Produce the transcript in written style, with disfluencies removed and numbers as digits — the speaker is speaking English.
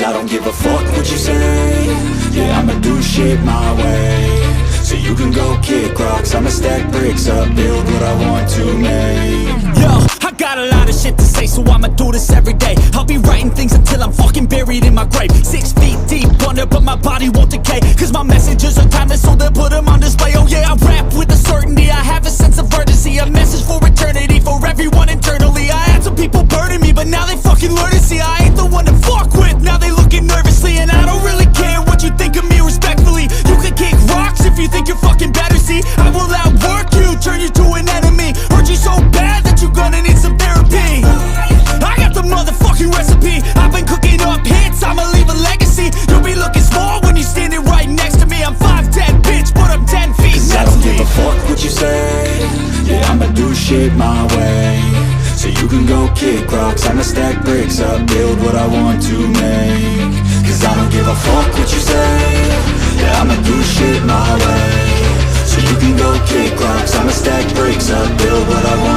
Cause I don't give a fuck what you say. Yeah, I'ma do shit my way. So you can go kick rocks, I'ma stack bricks up, build what I want to make. Yo, I got a lot of shit to say, so I'ma do this every day. I'll be writing things until I'm fucking buried in my grave. 6 feet deep under, but my body won't decay. Cause my messages are timeless, so they'll put them on display. Oh yeah, I rap with a certainty, I have a sense of urgency. A message for eternity, for everyone internally. I had some people burning me, but now they fucking learn to see I ain't the one to fuck with, now they looking nervously. And I don't really care what you think of me, respectfully. You can kick rocks if you think you're fucking better, see. I will outwork you, turn you to an enemy. Hurt you so bad that you're gonna need some therapy. I got the motherfucking recipe, I've been cooking up hits, I'ma leave a legacy. You'll be looking small when you're standing right next to me. I'm 5'10", bitch, but I'm 10 feet. Cause I don't give a fuck what you say. Yeah, I'ma do shit my way. So you can go kick rocks, I'ma stack bricks up, build what I want to make. Cause I don't give a fuck what you say. Yeah, I'ma do shit my way. So you can go kick rocks, I'ma stack bricks up, build what I want